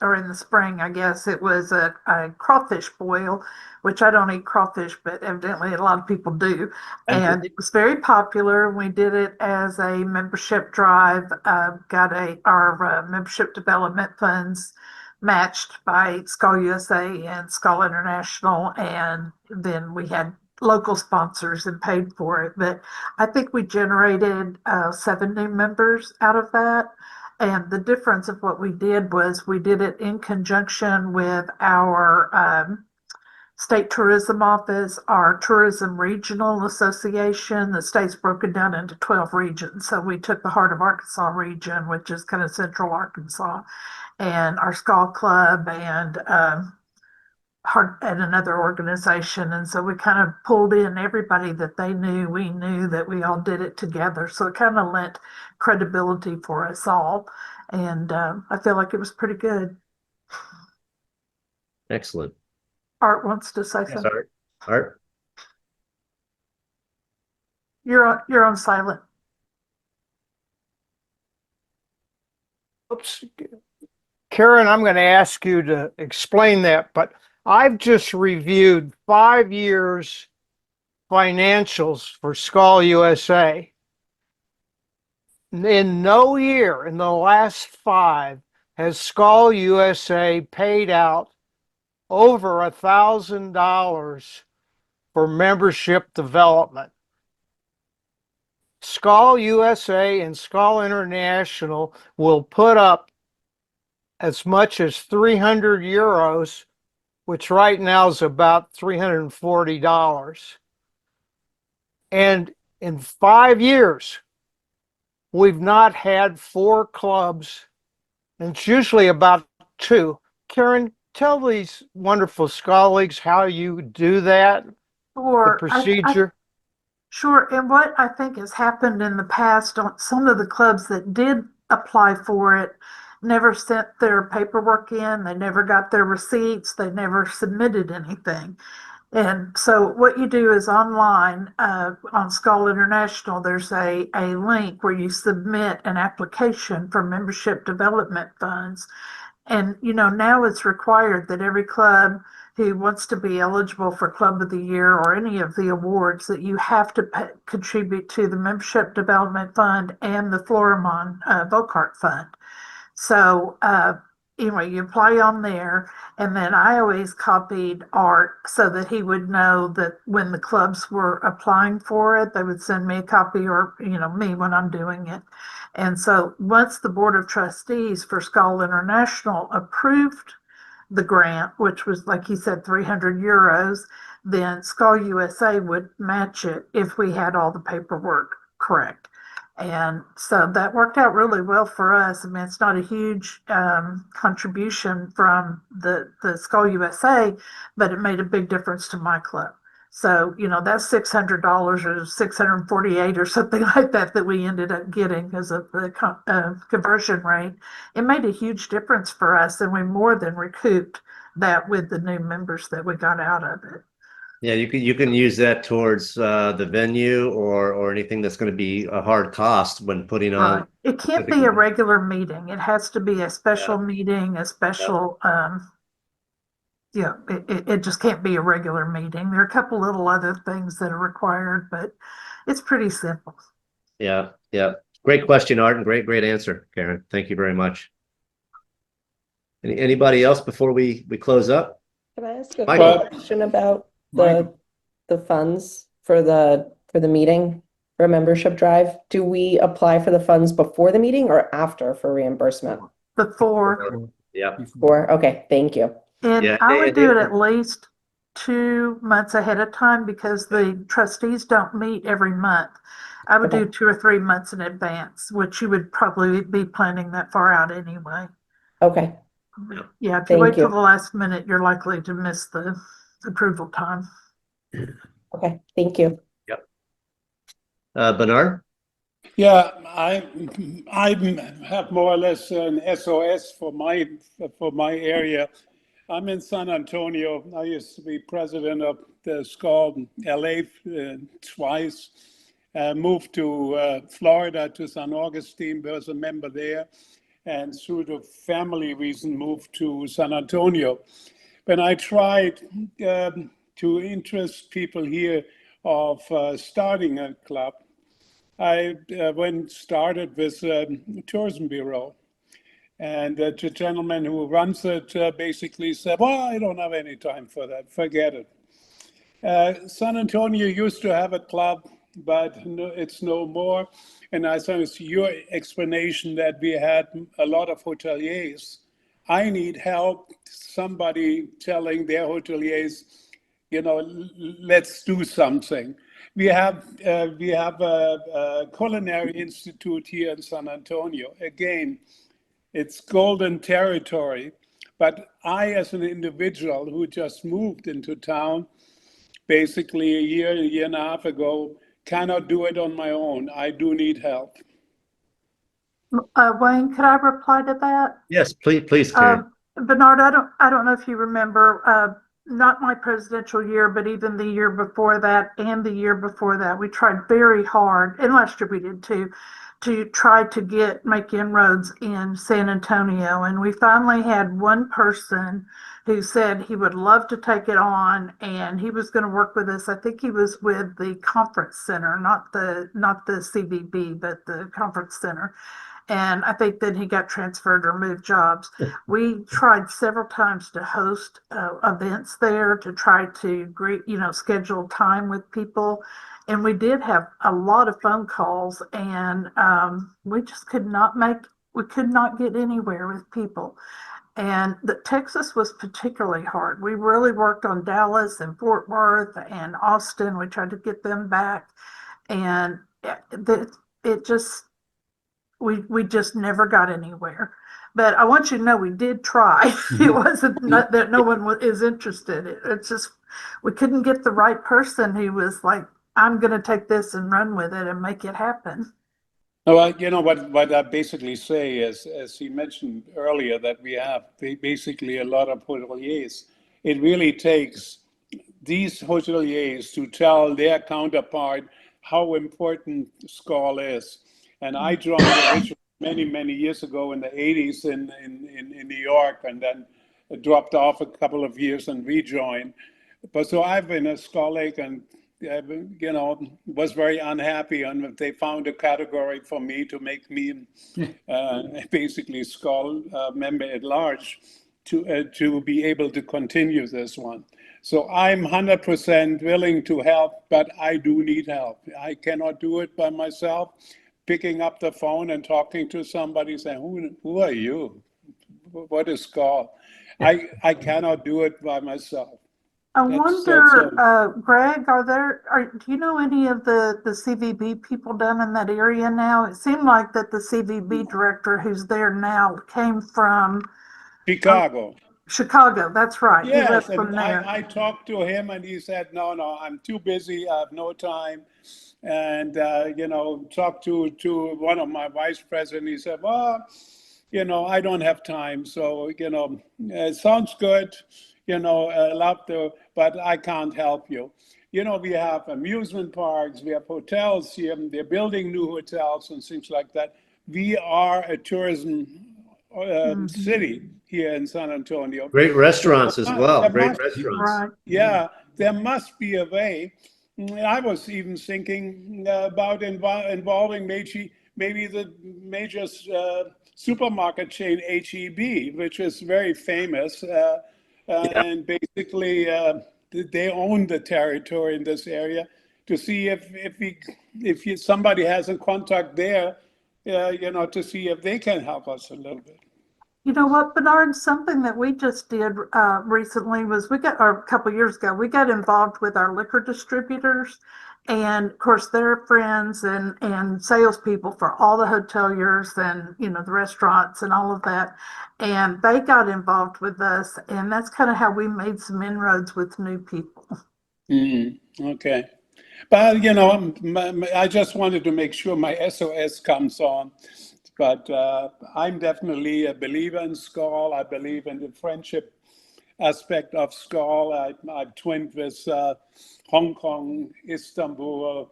or in the spring, I guess. It was a crawfish boil, which I don't eat crawfish, but evidently a lot of people do. And it was very popular. We did it as a membership drive, got our membership development funds matched by Skal USA and Skal International, and then we had local sponsors and paid for it. But I think we generated 7 new members out of that. And the difference of what we did was we did it in conjunction with our state tourism office, our tourism regional association. The state's broken down into 12 regions. So we took the Heart of Arkansas region, which is kind of central Arkansas, and our Skal Club and another organization. And so we kind of pulled in everybody that they knew, we knew that we all did it together. So it kind of lent credibility for us all. And I feel like it was pretty good. Excellent. Art wants to say Yes, something. Art. You're on silent. Oops. Karen, I'm going to ask you to explain that, but I've just reviewed 5 years financials for Skal USA. In no year in the last 5 has Skal USA paid out over $1,000 for membership development. Skal USA and Skal International will put up as much as 300 euros, which right now is about $340. And in 5 years, we've not had 4 clubs, and it's usually about 2. Karen, tell these wonderful Skal leagues how you do that, the procedure. Sure. And what I think has happened in the past on some of the clubs that did apply for it never sent their paperwork in, they never got their receipts, they never submitted anything. And so what you do is online on Skal International, there's a link where you submit an application for membership development funds. And, now it's required that every club who wants to be eligible for Club of the Year or any of the awards, that you have to contribute to the Membership Development Fund and the Florimond Vocart Fund. So anyway, you apply on there, and then I always copied Art so that he would know that when the clubs were applying for it, they would send me a copy, or me when I'm doing it. And so once the Board of Trustees for Skal International approved the grant, which was, like he said, 300 euros, then Skal USA would match it if we had all the paperwork correct. And so that worked out really well for us. I mean, it's not a huge contribution from the Skal USA, but it made a big difference to my club. So, that's $600 or $648 or something like that we ended up getting because of the conversion rate. It made a huge difference for us, and we more than recouped that with the new members that we got out of it. Yeah, you can use that towards the venue or anything that's going to be a hard cost when putting on. Right. It can't be a regular meeting. It has to be a special meeting, a special, it just can't be a regular meeting. There are a couple little other things that are required, but it's pretty simple. Yeah. Great question, Art, and great answer, Karen. Thank you very much. Anybody else before we close up? Can I ask a Michael. question about the funds for the meeting, for a membership drive? Do we apply for the funds before the meeting or after for reimbursement? Before. Yeah. Before. Okay, thank you. And Yeah, I would do it at least 2 months ahead of time because the trustees don't meet every month. I would do 2 or 3 months in advance, which you would probably be planning that far out anyway. Okay. Yeah, if you wait till the last minute, you're likely to miss the approval time. Okay, thank you. Yep. Bernard? Yeah, I have more or less an SOS for my area. I'm in San Antonio. I used to be president of the Skal LA twice. Moved to Florida to San Augustine, was a member there, and through the family reason moved to San Antonio. When I tried to interest people here of starting a club, I started with a tourism bureau. And the gentleman who runs it basically said, well, I don't have any time for that, forget it. San Antonio used to have a club, but it's no more. And I think it's your explanation that we had a lot of hoteliers. I need help, somebody telling their hoteliers, let's do something. We have a culinary institute here in San Antonio. Again, it's golden territory. But I, as an individual who just moved into town, basically a year and a half ago, cannot do it on my own. I do need help. Wayne, could I reply to that? Yes, please, Karen. Bernard, I don't know if you remember, not my presidential year, but even the year before that and the year before that, we tried very hard, and last year we did too, to try to make inroads in San Antonio. And we finally had one person who said he would love to take it on, and he was going to work with us. I think he was with the conference center, not the CVB, but the conference center. And I think then he got transferred or moved jobs. We tried several times to host events there to try to schedule time with people. And we did have a lot of phone calls, and we just could not get anywhere with people. And Texas was particularly hard. We really worked on Dallas and Fort Worth and Austin. We tried to get them back. And we just never got anywhere. But I want you to know we did try. It wasn't that no one is interested. It's just we couldn't get the right person who was like, I'm going to take this and run with it and make it happen. Well, what I basically say is, as he mentioned earlier, that we have basically a lot of hoteliers. It really takes these hoteliers to tell their counterpart how important Skal is. And I joined originally many years ago in the 80s in New York, and then dropped off a couple of years and rejoined. But so I've been a Skal Lake, and was very unhappy, and they found a category for me to make me basically Skal member at large to be able to continue this one. So I'm 100% willing to help, but I do need help. I cannot do it by myself. Picking up the phone and talking to somebody saying, who are you? What is Skal? I cannot do it by myself. I wonder, Greg, do you know any of the CVB people down in that area now? It seemed like that the CVB director who's there now came from Chicago. Chicago, that's right. Yes, he left from there. I talked to him, and he said, no, I'm too busy. I have no time. And, talked to one of my vice presidents. He said, well, I don't have time. So, it sounds good, love to, but I can't help you. We have amusement parks, we have hotels here, they're building new hotels and things like that. We are a tourism city here in San Antonio. Great restaurants as well. Great restaurants. Right. Yeah, there must be a way. I was even thinking about involving maybe the major supermarket chain HEB, which is very famous, and basically they own the territory in this area. To see if somebody has a contact there, to see if they can help us a little bit. You know what, Bernard, something that we just did recently was a couple years ago, we got involved with our liquor distributors. And of course, they're friends and salespeople for all the hoteliers and, the restaurants and all of that. And they got involved with us. And that's kind of how we made some inroads with new people. Okay. But, I just wanted to make sure my SOS comes on. But I'm definitely a believer in Skal. I believe in the friendship aspect of Skal. I've twinned with Hong Kong, Istanbul,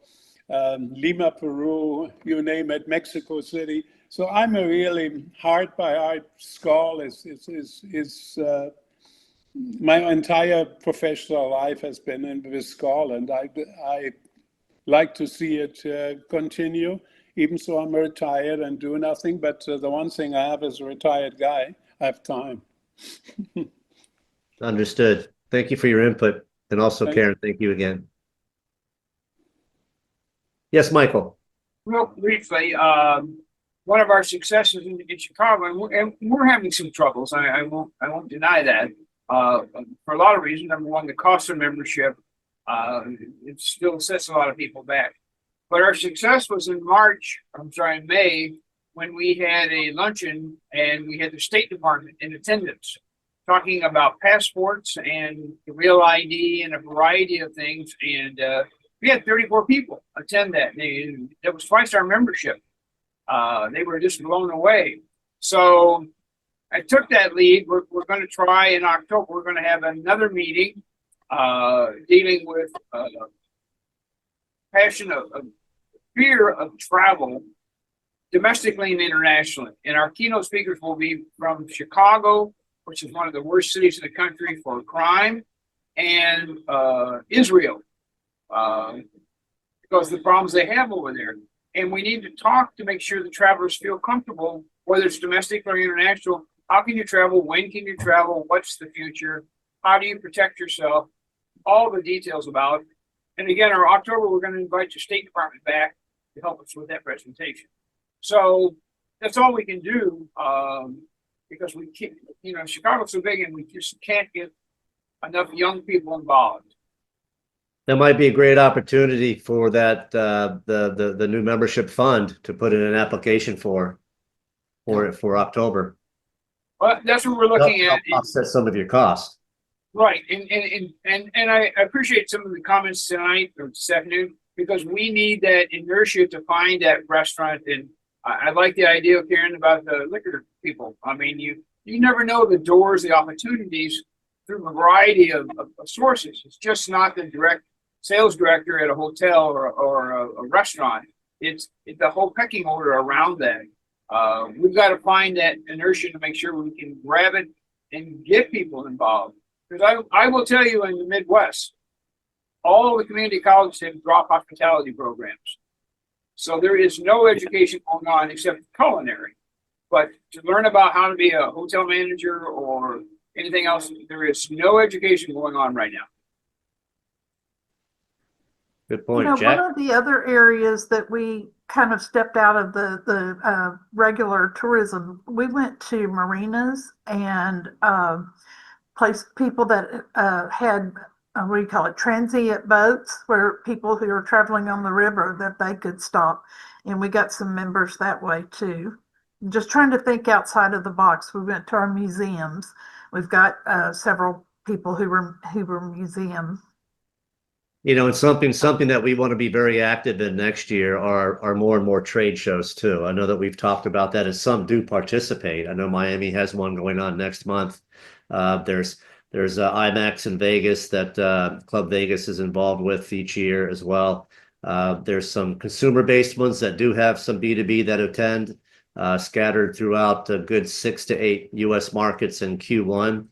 Lima, Peru, you name it, Mexico City. So I'm a really heart by heart. Skal is my entire professional life has been in with Skal, and I like to see it continue. Even so, I'm retired and do nothing. But the one thing I have as a retired guy, I have time. Understood. Thank you for your input. And also, Karen, thank you again. Yes, Michael. Real briefly, one of our successes in Chicago, and we're having some troubles. I won't deny that. for a lot of reasons. Number one, the cost of membership, it still sets a lot of people back. But our success was in May, when we had a luncheon and we had the State Department in attendance talking about passports and the real ID and a variety of things. And we had 34 people attend that. That was twice our membership. They were just blown away. So I took that lead. We're going to try in October. We're going to have another meeting dealing with passion of fear of travel domestically and internationally. And our keynote speakers will be from Chicago, which is one of the worst cities in the country for crime, and Israel, because of the problems they have over there. And we need to talk to make sure the travelers feel comfortable, whether it's domestic or international. How can you travel? When can you travel? What's the future? How do you protect yourself? All the details about it. And again, our October, we're going to invite the State Department back to help us with that presentation. So that's all we can do, because we can't, Chicago's so big and we just can't get enough young people involved. That might be a great opportunity for that the new membership fund to put in an application for October. Well, that's what we're looking at. Offset some of your costs. Right, and I appreciate some of the comments tonight or this afternoon, because we need that inertia to find that restaurant. And I like the idea of Karen about the liquor people. I mean, you never know the doors, the opportunities through a variety of sources. It's just not the direct sales director at a hotel or a restaurant. It's the whole pecking order around that. We've got to find that inertia to make sure we can grab it and get people involved. Because I will tell you, in the Midwest, all the community colleges have dropped hospitality programs. So there is no education going on except culinary. But to learn about how to be a hotel manager or anything else, there is no education going on right now. Good point, Jack. One of the other areas that we kind of stepped out of the regular tourism, we went to marinas and people that had what do you call it, transient boats, where people who are traveling on the river, that they could stop, and we got some members that way too. Just trying to think outside of the box. We went to our museums. We've got several people who were museum. And something that we want to be very active in next year are more and more trade shows too. I know that we've talked about that, and some do participate. I know Miami has one going on next month. There's IMAX in Vegas that Club Vegas is involved with each year as well. There's some consumer-based ones that do have some B2B that attend, scattered throughout a good 6 to 8 U.S. markets in Q1.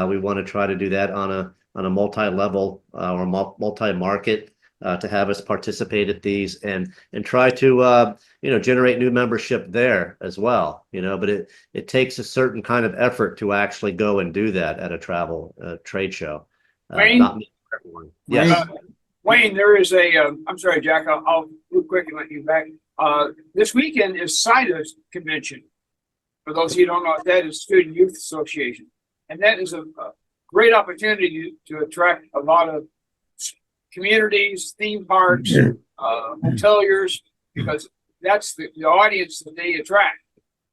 We want to try to do that on a multi-level or multi-market to have us participate at these and try to generate new membership there as well. But it takes a certain kind of effort to actually go and do that at a travel trade show. Wayne? Not everyone. Yes. Wayne, there is I'm sorry, Jack, I'll move quick and let you back. This weekend is CIDA's convention. For those of you who don't know what that is, Student Youth Association. And that is a great opportunity to attract a lot of communities, theme parks, hoteliers, because that's the audience that they attract.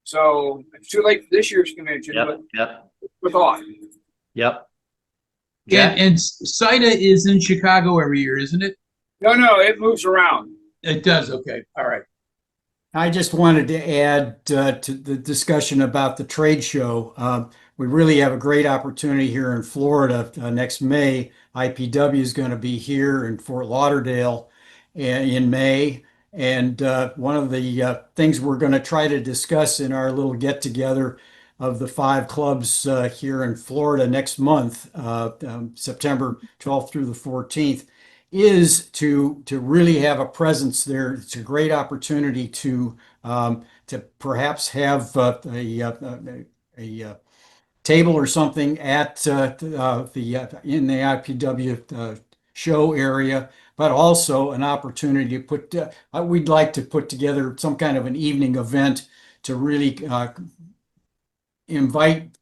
So it's too late for this year's convention, but with thought. Yep. And CIDA is in Chicago every year, isn't it? No, it moves around. It does. Okay. All right. I just wanted to add to the discussion about the trade show. We really have a great opportunity here in Florida. Next May, IPW is going to be here in Fort Lauderdale in May. And one of the things we're going to try to discuss in our little get together of the 5 clubs here in Florida next month, September 12th through the 14th, is to really have a presence there. It's a great opportunity to perhaps have a table or something at in the IPW show area, but also an opportunity to put. We'd like to put together some kind of an evening event to really invite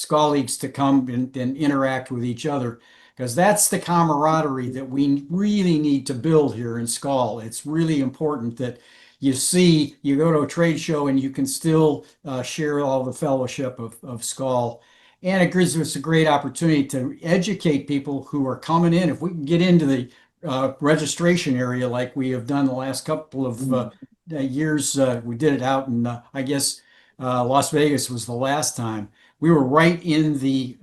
colleagues to come and interact with each other, because that's the camaraderie that we really need to build here in Skal. It's really important that you go to a trade show and you can still share all the fellowship of Skal. And it gives us a great opportunity to educate people who are coming in. If we can get into the registration area like we have done the last couple of years, we did it out in, I guess, Las Vegas was the last time. We were right in the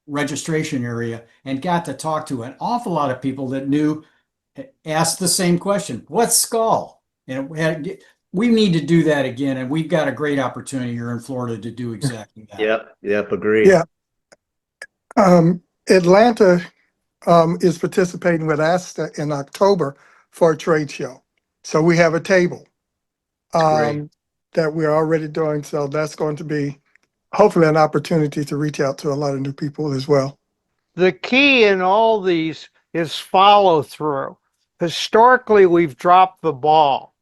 registration area and got to talk to an awful lot of people that asked the same question: what's Skal? And we need to do that again, and we've got a great opportunity here in Florida to do exactly that. Yep, agreed. Yeah. Atlanta is participating with ASTA in October for a trade show. So we have a table Great. that we're already doing. So that's going to be hopefully an opportunity to reach out to a lot of new people as well. The key in all these is follow through. Historically, we've dropped the ball.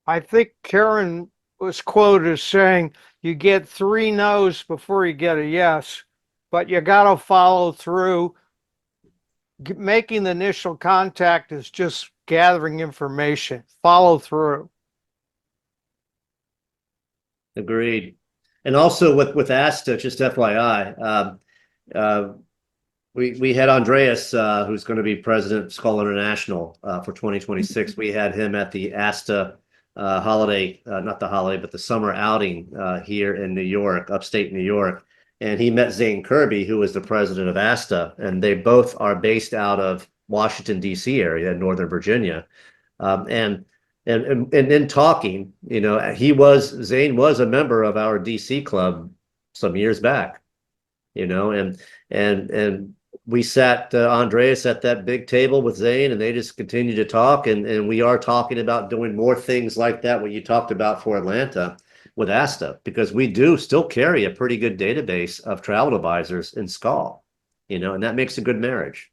I think Karen was quoted as saying, you get 3 no's before you get a yes, but you got to follow through. Making the initial contact is just gathering information. Follow through. Agreed. And also with ASTA, just FYI, we had Andreas, who's going to be president of Skal International for 2026. We had him at the ASTA holiday, not the holiday, but the summer outing here in New York, upstate New York. And he met Zane Kirby, who is the president of ASTA, and they both are based out of Washington, D.C. area, Northern Virginia. And in talking, Zane was a member of our DC club some years back, and we sat Andreas at that big table with Zane, and they just continued to talk, and we are talking about doing more things like that, what you talked about for Atlanta with ASTA, because we do still carry a pretty good database of travel advisors in Skal, and that makes a good marriage.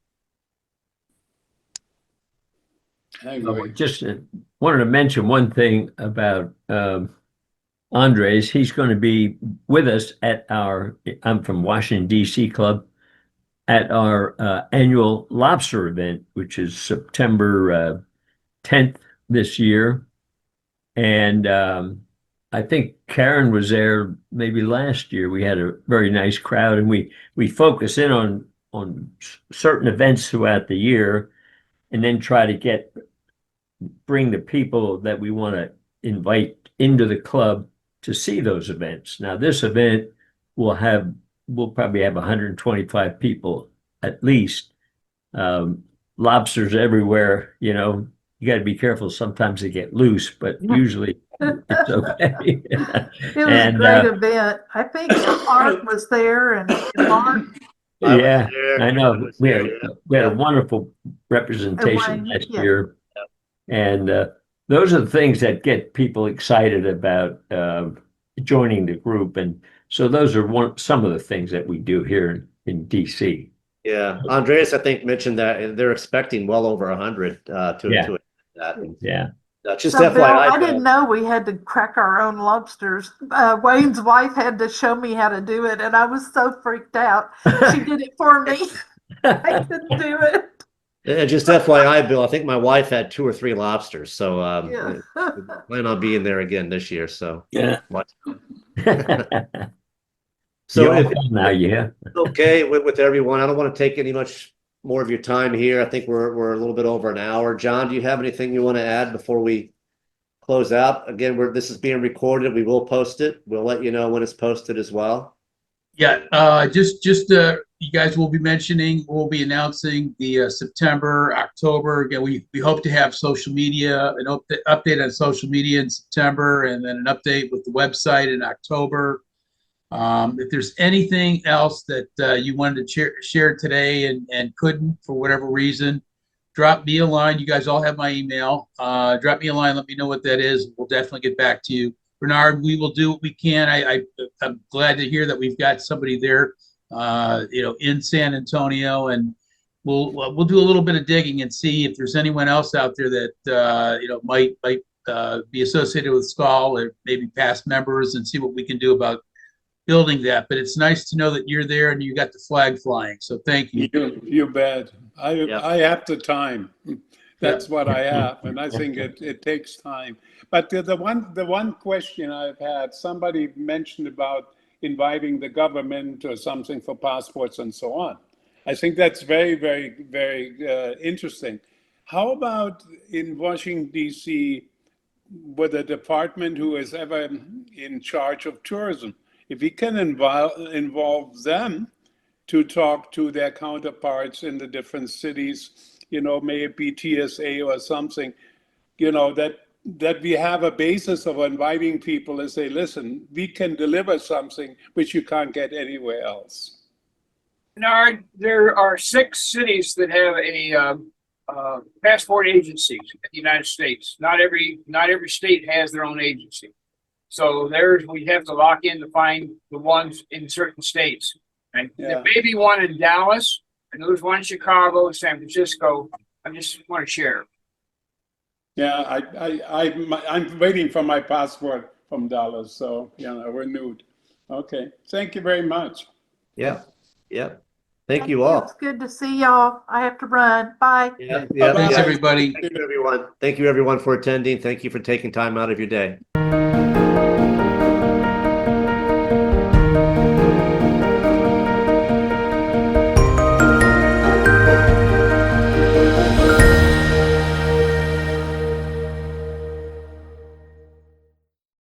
Just wanted to mention one thing about Andres. He's going to be with us at I'm from Washington, D.C. club, at our annual lobster event, which is September 10th this year. And I think Karen was there maybe last year. We had a very nice crowd, and we focus in on certain events throughout the year, and then try to bring the people that we want to invite into the club to see those events. Now, this event we'll probably have 125 people at least. Lobsters everywhere, you got to be careful. Sometimes they get loose, but usually it's okay. It was a great event. I think Art was there, and Mark. Yeah, I know. We had a wonderful representation last year. And those are the things that get people excited about joining the group. And so those are some of the things that we do here in DC. Yeah, Andreas, I think, mentioned that they're expecting well over 100 to that. Yeah. Just So, FYI, Bill, I didn't know we had to crack our own lobsters. Wayne's wife had to show me how to do it, and I was so freaked out. She did it for me. I couldn't do it. And just FYI, Bill, I think my wife had 2 or 3 lobsters, so plan on being there again this year. So yeah. So okay with everyone. I don't want to take any much more of your time here. I think we're a little bit over an hour. John, do you have anything you want to add before we close out? Again, this is being recorded. We will post it. We'll let you know when it's posted as well. Yeah, just you guys will be we'll be announcing the September, October. Again, we hope to have social media, an update on social media in September, and then an update with the website in October. If there's anything else that you wanted to share today and couldn't for whatever reason, drop me a line. You guys all have my email. Drop me a line. Let me know what that is. We'll definitely get back to you. Bernard, we will do what we can. I'm glad to hear that we've got somebody there, in San Antonio, and we'll do a little bit of digging and see if there's anyone else out there that might be associated with Skal, or maybe past members, and see what we can do about building that, but it's nice to know that you're there and you got the flag flying. So thank you. You bet. Yep. I have the time. That's what I have, and I think it takes time. But the one question I've had, somebody mentioned about inviting the government or something for passports and so on. I think that's very, very, very interesting. How about in Washington, D.C., with a department who is ever in charge of tourism? If we can involve them to talk to their counterparts in the different cities, may it be TSA or something, that we have a basis of inviting people and say, listen, we can deliver something which you can't get anywhere else. Now, there are 6 cities that have a passport agencies in the United States. Not every state has their own agency. So we have to lock in to find the ones in certain states. And there may be one in Dallas, and there's one in Chicago, San Francisco. I just want to share. Yeah, I'm waiting for my passport from Dallas, so renewed. Okay, thank you very much. Yeah. Thank you all. It's good to see y'all. I have to run. Bye. Yeah. Thanks, everybody. Thank you, everyone. Thank you, everyone, for attending. Thank you for taking time out of your day.